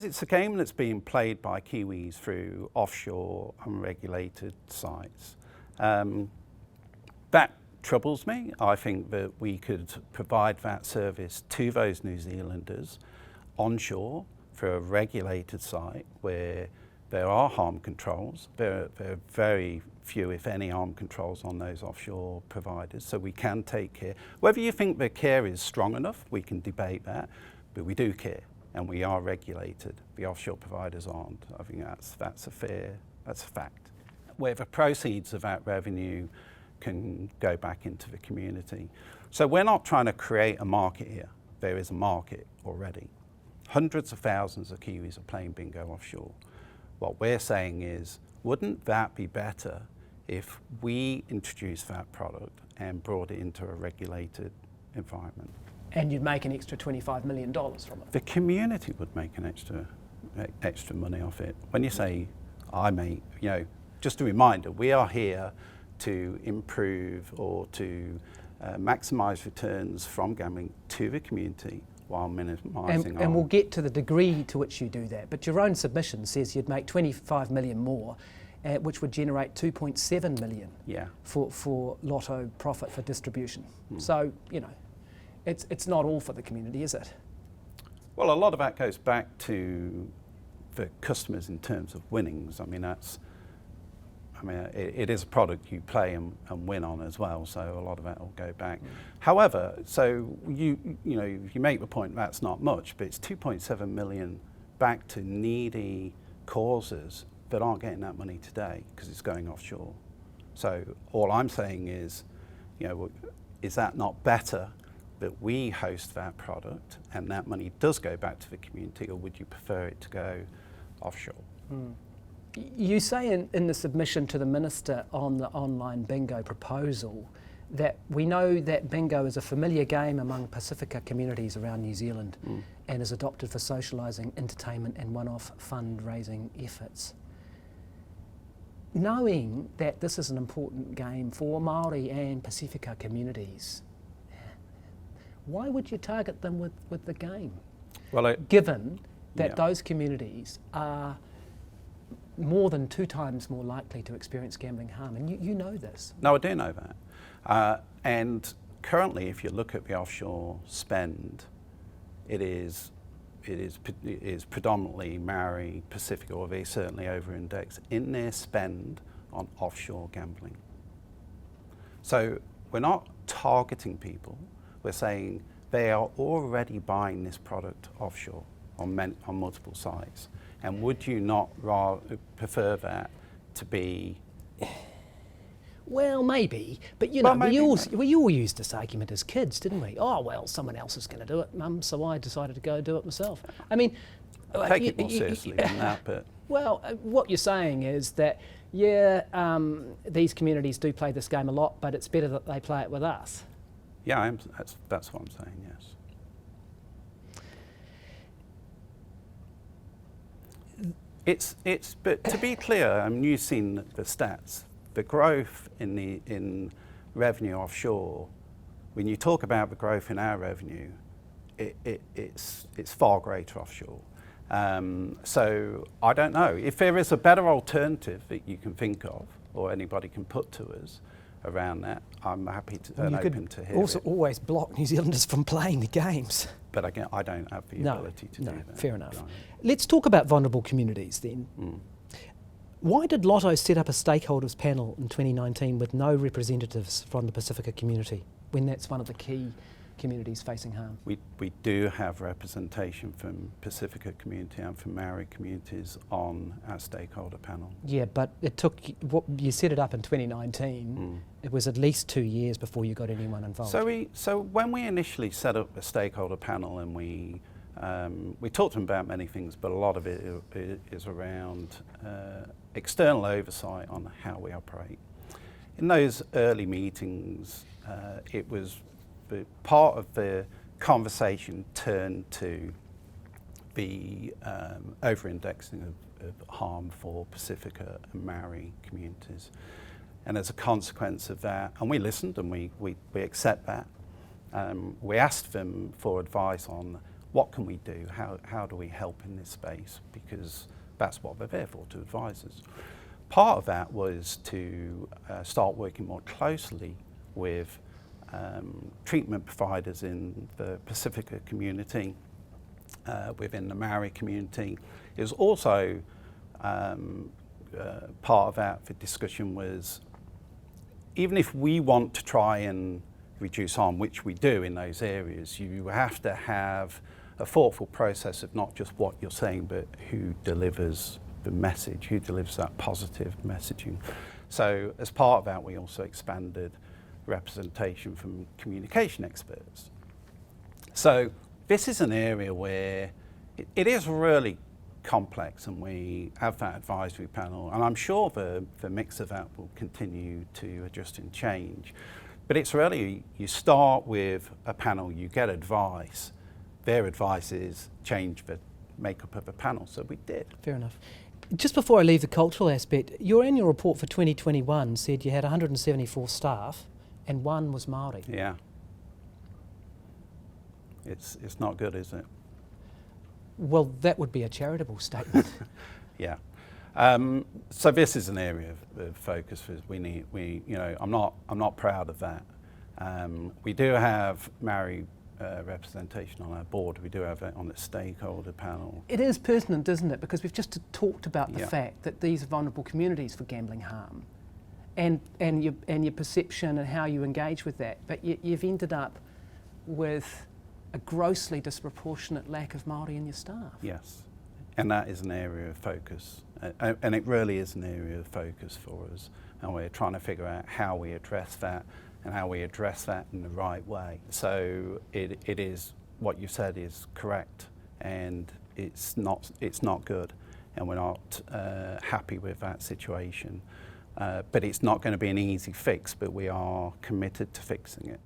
It's a game that's being played by Kiwis through offshore unregulated sites. That troubles me. I think that we could provide that service to those New Zealanders onshore for a regulated site where there are harm controls. There are very few, if any, harm controls on those offshore providers, so we can take care. Whether you think the care is strong enough, we can debate that, but we do care. And we are regulated. The offshore providers aren't. I think that's a fact. Where the proceeds of that revenue can go back into the community. So we're not trying to create a market here. There is a market already. Hundreds of thousands of Kiwis are playing bingo offshore. What we're saying is, wouldn't that be better if we introduced that product and brought it into a regulated environment? And you'd make an extra $25 million from it. The community would make an extra money off it. When you say I make, just a reminder, we are here to improve or to maximise returns from gambling to the community while minimising and we'll get to the degree to which you do that. But your own submission says you'd make 25 million more, which would generate 2.7 million for Lotto profit for distribution. So, it's not all for the community, is it? Well, a lot of that goes back to the customers in terms of winnings. It is a product you play and win on as well, so a lot of that will go back. However, so you make the point that's not much, but it's 2.7 million back to needy causes that aren't getting that money today because it's going offshore. So all I'm saying is, is that not better that we host that product and that money does go back to the community, or would you prefer it to go offshore? You say in the submission to the Minister on the online bingo proposal that we know that bingo is a familiar game among Pacifica communities around New Zealand and is adopted for socialising, entertainment and one-off fundraising efforts. Knowing that this is an important game for Maori and Pacifica communities, why would you target them with the game? Well, given that those communities are more than 2 times more likely to experience gambling harm, and you know this. No, I do know that. And currently, if you look at the offshore spend, it is predominantly Maori, Pacific, or they certainly over-index in their spend on offshore gambling. So we're not targeting people. We're saying they are already buying this product offshore on multiple sites. And would you not rather prefer that to be? Well, maybe, but we all used this argument as kids, didn't we? Oh, well, someone else is going to do it, Mum, so I decided to go do it myself. I mean, take it more seriously than that, but. Well, what you're saying is that, these communities do play this game a lot, but it's better that they play it with us. Yeah, that's what I'm saying, yes. But to be clear, you've seen the stats. The growth in revenue offshore, when you talk about the growth in our revenue, it's far greater offshore. So I don't know. If there is a better alternative that you can think of, or anybody can put to us around that, I'm happy to and open to hear. Also, always block New Zealanders from playing the games. But again, I don't have the ability to do that. Fair enough. Let's talk about vulnerable communities then. Why did Lotto set up a stakeholders panel in 2019 with no representatives from the Pacifica community, when that's one of the key communities facing harm? We do have representation from Pacifica community and from Maori communities on our stakeholder panel. Yeah, but it took, you set it up in 2019, it was at least 2 years before you got anyone involved. So when we initially set up a stakeholder panel, and we talked to them about many things, but a lot of it is around external oversight on how we operate. In those early meetings, it was part of the conversation turned to the over-indexing of harm for Pacifica and Maori communities. And as a consequence of that, and we listened and we accept that, we asked them for advice on what can we do? How do we help in this space? Because that's what they're there for, to advise us. Part of that was to start working more closely with treatment providers in the Pacifica community, within the Maori community. It was also part of that, the discussion was, even if we want to try and reduce harm, which we do in those areas, you have to have a thoughtful process of not just what you're saying, but who delivers the message, who delivers that positive messaging. So as part of that, we also expanded representation from communication experts. So this is an area where it is really complex, and we have that advisory panel, and I'm sure the mix of that will continue to adjust and change. But it's really, you start with a panel, you get advice, their advice is change the makeup of a panel, so we did. Fair enough. Just before I leave the cultural aspect, your annual report for 2021 said you had 174 staff and one was Maori. Yeah. It's not good, is it? Well, that would be a charitable statement. Yeah. So this is an area of focus for us. I'm not proud of that. We do have Maori representation on our board. We do have it on the stakeholder panel. It is pertinent, isn't it? Because we've just talked about the fact that these are vulnerable communities for gambling harm, and your perception and how you engage with that. But you've ended up with a grossly disproportionate lack of Māori in your staff. Yes, and that is an area of focus, and it really is an area of focus for us, and we're trying to figure out how we address that and how we address that in the right way. So it is, what you said is correct, and it's not good, and we're not happy with that situation. But it's not going to be an easy fix, but we are committed to fixing it.